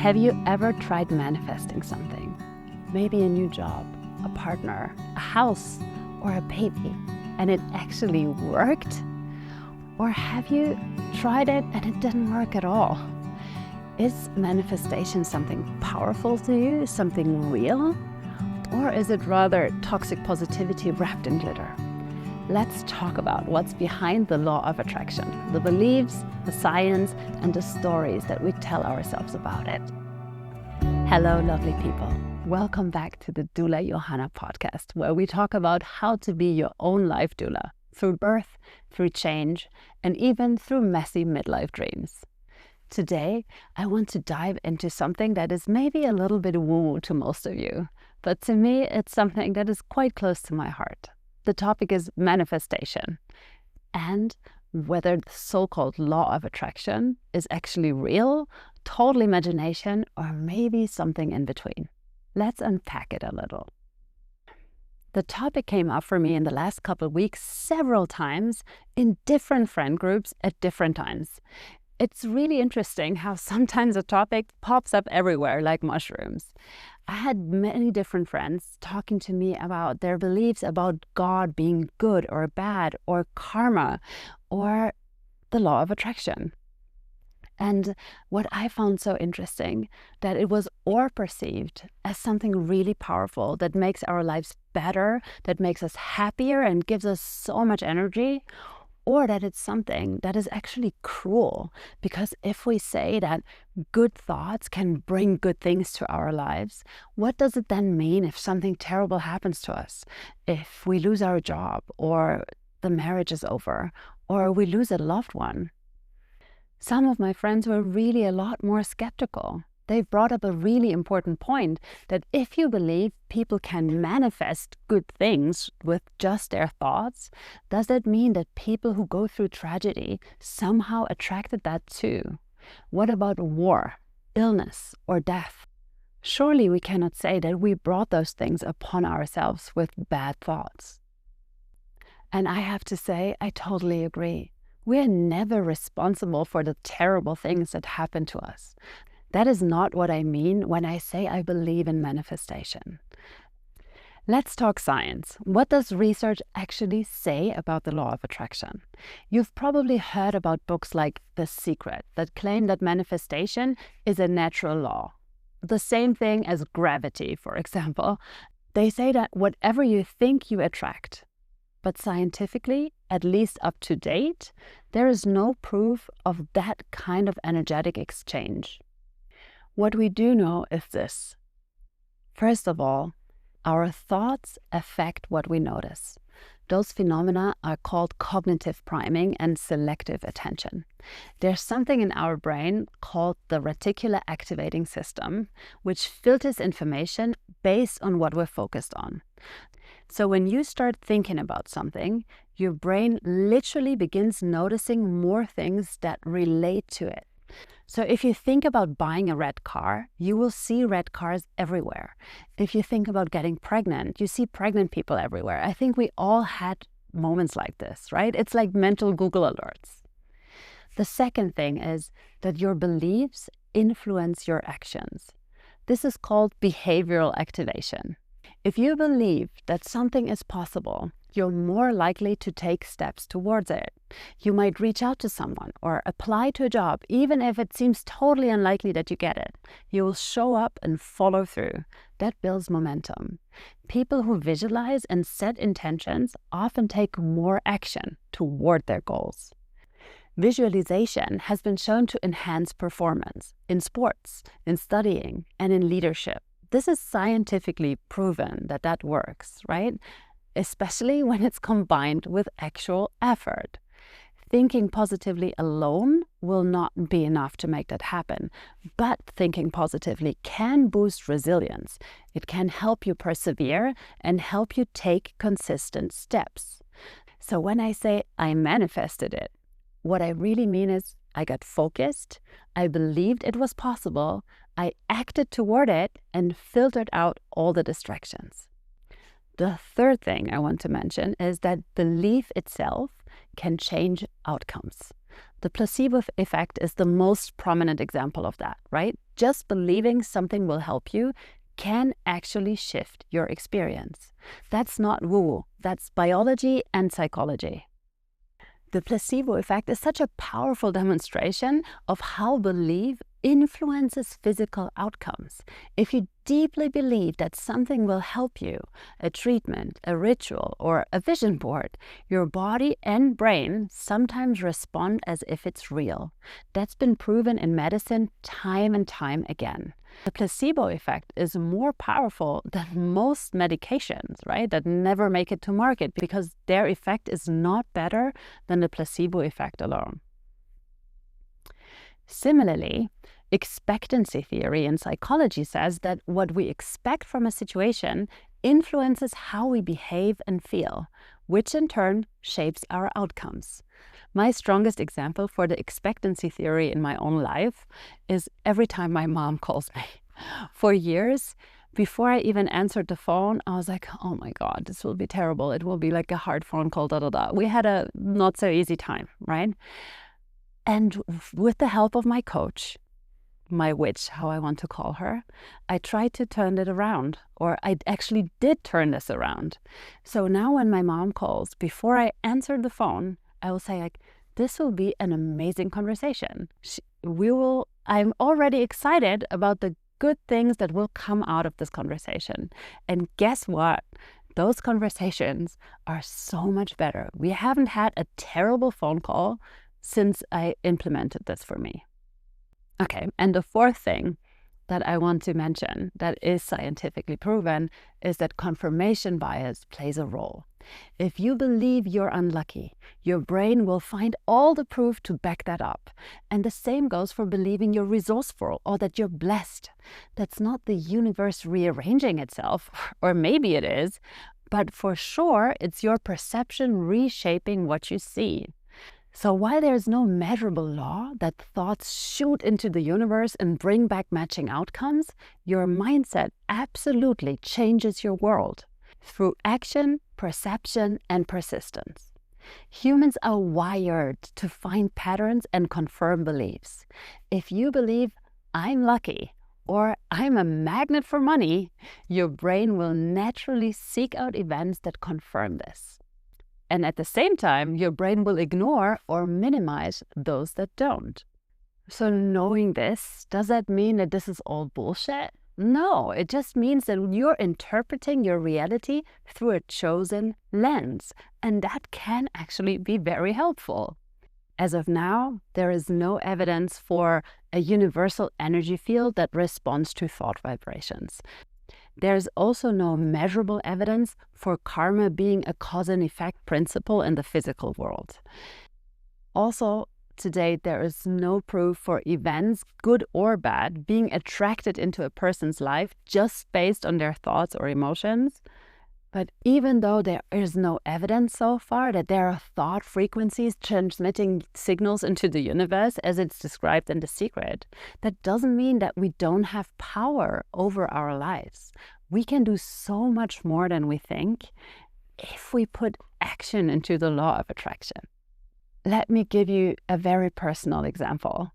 Have you ever tried manifesting something? Maybe a new job, a partner, a house, or a baby, and it actually worked? Or have you tried it and it didn't work at all? Is manifestation something powerful to you, something real? Or is it rather toxic positivity wrapped in glitter? Let's talk about what's behind the law of attraction, the beliefs, the science, and the stories that we tell ourselves about it. Hello, lovely people. Welcome back to the Doula Johanna Podcast, where we talk about how to be your own life doula through birth, through change, and even through messy midlife dreams. Today, I want to dive into something that is maybe a little bit woo-woo to most of you, but to me, it's something that is quite close to my heart. The topic is manifestation, and whether the so-called law of attraction is actually real, total imagination, or maybe something in between. Let's unpack it a little. The topic came up for me in the last couple of weeks several times in different friend groups at different times. It's really interesting how sometimes a topic pops up everywhere like mushrooms. I had many different friends talking to me about their beliefs about God being good or bad, or karma, or the law of attraction. And what I found so interesting, that it was or perceived as something really powerful that makes our lives better, that makes us happier and gives us so much energy, or that it's something that is actually cruel. Because if we say that good thoughts can bring good things to our lives, what does it then mean if something terrible happens to us? If we lose our job, or the marriage is over, or we lose a loved one? Some of my friends were really a lot more skeptical. They brought up a really important point, that if you believe people can manifest good things with just their thoughts, does that mean that people who go through tragedy somehow attracted that too? What about war, illness, or death? Surely we cannot say that we brought those things upon ourselves with bad thoughts. And I have to say, I totally agree. We are never responsible for the terrible things that happen to us. That is not what I mean when I say I believe in manifestation. Let's talk science. What does research actually say about the law of attraction? You've probably heard about books like The Secret that claim that manifestation is a natural law. The same thing as gravity, for example. They say that whatever you think you attract. But scientifically, at least up to date, there is no proof of that kind of energetic exchange. What we do know is this. First of all, our thoughts affect what we notice. Those phenomena are called cognitive priming and selective attention. There's something in our brain called the reticular activating system, which filters information based on what we're focused on. So when you start thinking about something, your brain literally begins noticing more things that relate to it. So if you think about buying a red car, you will see red cars everywhere. If you think about getting pregnant, you see pregnant people everywhere. I think we all had moments like this, right? It's like mental Google alerts. The second thing is that your beliefs influence your actions. This is called behavioral activation. If you believe that something is possible, you're more likely to take steps towards it. You might reach out to someone or apply to a job, even if it seems totally unlikely that you get it. You will show up and follow through. That builds momentum. People who visualize and set intentions often take more action toward their goals. Visualization has been shown to enhance performance in sports, in studying, and in leadership. This is scientifically proven that that works, right? Especially when it's combined with actual effort. Thinking positively alone will not be enough to make that happen, but thinking positively can boost resilience. It can help you persevere and help you take consistent steps. So when I say I manifested it, what I really mean is I got focused, I believed it was possible, I acted toward it, and filtered out all the distractions. The third thing I want to mention is that belief itself can change outcomes. The placebo effect is the most prominent example of that, right? Just believing something will help you can actually shift your experience. That's not woo, that's biology and psychology. The placebo effect is such a powerful demonstration of how belief influences physical outcomes. If you deeply believe that something will help you, a treatment, a ritual, or a vision board, your body and brain sometimes respond as if it's real. That's been proven in medicine time and time again. The placebo effect is more powerful than most medications, right, that never make it to market because their effect is not better than the placebo effect alone. Similarly, expectancy theory in psychology says that what we expect from a situation influences how we behave and feel, which in turn shapes our outcomes. My strongest example for the expectancy theory in my own life is every time my mom calls me. For years, before I even answered the phone, I was like, oh my God, this will be terrible. It will be like a hard phone call, da da da. We had a not so easy time, right? And with the help of my coach, my witch, how I want to call her, I tried to turn it around, or I actually did turn this around. So now when my mom calls, before I answer the phone, I will say like, this will be an amazing conversation. I'm already excited about the good things that will come out of this conversation. And guess what? Those conversations are so much better. We haven't had a terrible phone call since I implemented this for me. Okay, and the fourth thing that I want to mention that is scientifically proven is that confirmation bias plays a role. If you believe you're unlucky, your brain will find all the proof to back that up. And the same goes for believing you're resourceful or that you're blessed. That's not the universe rearranging itself, or maybe it is, but for sure it's your perception reshaping what you see. So while there's no measurable law that thoughts shoot into the universe and bring back matching outcomes, your mindset absolutely changes your world through action, perception, and persistence. Humans are wired to find patterns and confirm beliefs. If you believe, I'm lucky, or I'm a magnet for money, your brain will naturally seek out events that confirm this. And at the same time, your brain will ignore or minimize those that don't. So knowing this, does that mean that this is all bullshit? No, it just means that you're interpreting your reality through a chosen lens, and that can actually be very helpful. As of now, there is no evidence for a universal energy field that responds to thought vibrations. There's also no measurable evidence for karma being a cause and effect principle in the physical world. Also, to date, there is no proof for events, good or bad, being attracted into a person's life just based on their thoughts or emotions. But even though there is no evidence so far that there are thought frequencies transmitting signals into the universe as it's described in The Secret, that doesn't mean that we don't have power over our lives. We can do so much more than we think if we put action into the law of attraction. Let me give you a very personal example.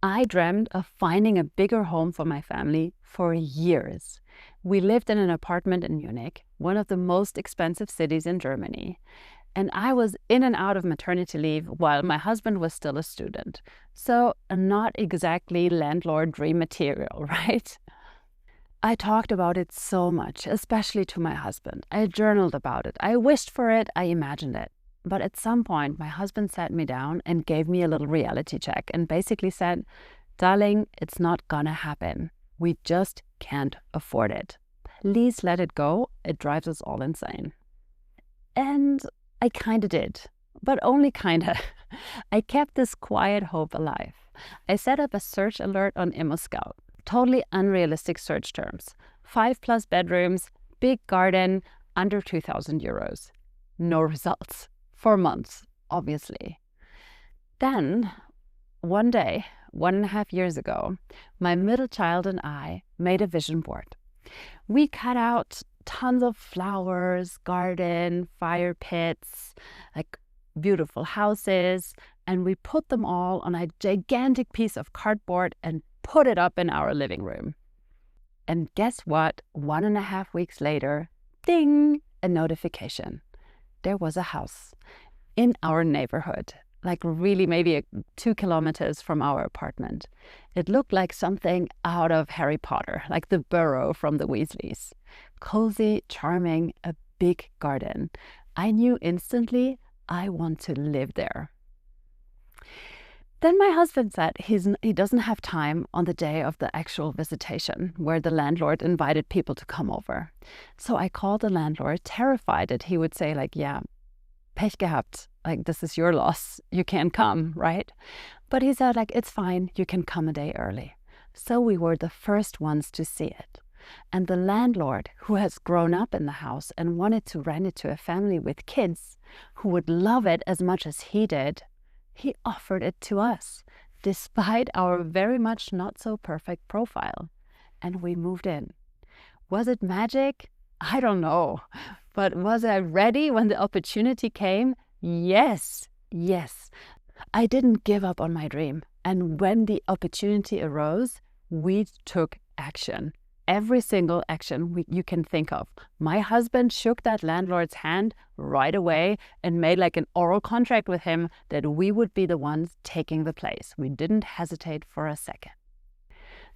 I dreamed of finding a bigger home for my family for years. We lived in an apartment in Munich, one of the most expensive cities in Germany. And I was in and out of maternity leave while my husband was still a student. So not exactly landlord dream material, right? I talked about it so much, especially to my husband. I journaled about it. I wished for it. I imagined it. But at some point, my husband sat me down and gave me a little reality check and basically said, darling, it's not gonna happen. We just can't afford it. Please let it go. It drives us all insane. And I kind of did, but only kind of. I kept this quiet hope alive. I set up a search alert on ImmoScout. Totally unrealistic search terms. 5+ bedrooms, big garden, under 2,000 euros. No results. For months, obviously. Then, one day, 1.5 years ago, my middle child and I made a vision board. We cut out tons of flowers, garden, fire pits, like beautiful houses, and we put them all on a gigantic piece of cardboard and put it up in our living room. And guess what? 1.5 weeks later, ding, a notification. There was a house in our neighborhood, like really maybe 2 kilometers from our apartment. It looked like something out of Harry Potter, like the burrow from the Weasleys. Cozy, charming, a big garden. I knew instantly I want to live there. Then my husband said he doesn't have time on the day of the actual visitation where the landlord invited people to come over. So I called the landlord, terrified that he would say like, yeah, Pech gehabt, like this is your loss, you can't come, right? But he said like, it's fine, you can come a day early. So we were the first ones to see it. And the landlord, who has grown up in the house and wanted to rent it to a family with kids who would love it as much as he did, he offered it to us, despite our very much not so perfect profile. And we moved in. Was it magic? I don't know. But was I ready when the opportunity came? Yes. I didn't give up on my dream. And when the opportunity arose, we took action. Every single action you can think of. My husband shook that landlord's hand right away and made like an oral contract with him that we would be the ones taking the place. We didn't hesitate for a second.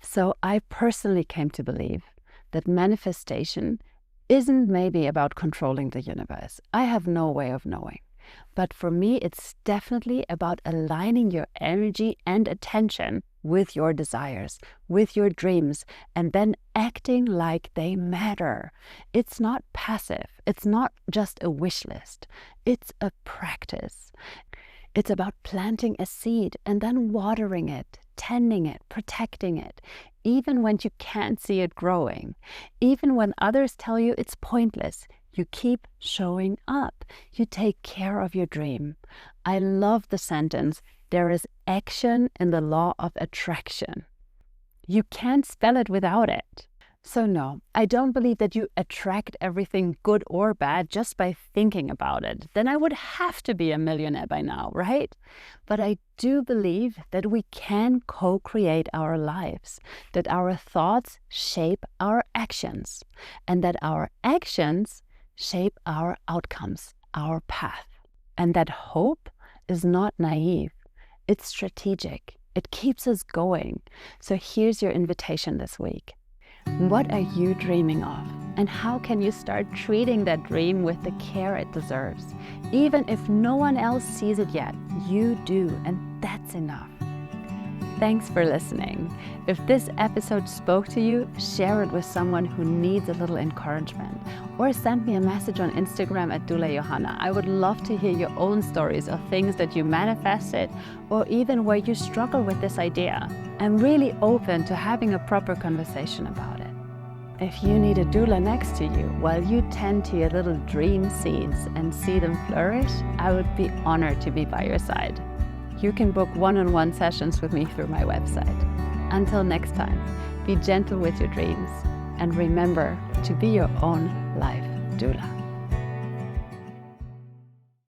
So I personally came to believe that manifestation isn't maybe about controlling the universe. I have no way of knowing. But for me, it's definitely about aligning your energy and attention with your desires, with your dreams, and then acting like they matter. It's not passive. It's not just a wish list. It's a practice. It's about planting a seed and then watering it, tending it, protecting it, even when you can't see it growing, even when others tell you it's pointless. You keep showing up. You take care of your dream. I love the sentence, there is action in the law of attraction. You can't spell it without it. So no, I don't believe that you attract everything good or bad just by thinking about it. Then I would have to be a millionaire by now, right? But I do believe that we can co-create our lives, that our thoughts shape our actions, and that our actions shape our outcomes, our path. And that hope is not naive. It's strategic. It keeps us going. So here's your invitation this week. What are you dreaming of? And how can you start treating that dream with the care it deserves? Even if no one else sees it yet, you do, and that's enough. Thanks for listening. If this episode spoke to you, share it with someone who needs a little encouragement, or send me a message on Instagram at Doula Johanna. I would love to hear your own stories of things that you manifested, or even where you struggle with this idea. I'm really open to having a proper conversation about it. If you need a doula next to you while you tend to your little dream seeds and see them flourish, I would be honored to be by your side. You can book one-on-one sessions with me through my website. Until next time, be gentle with your dreams and remember to be your own life doula.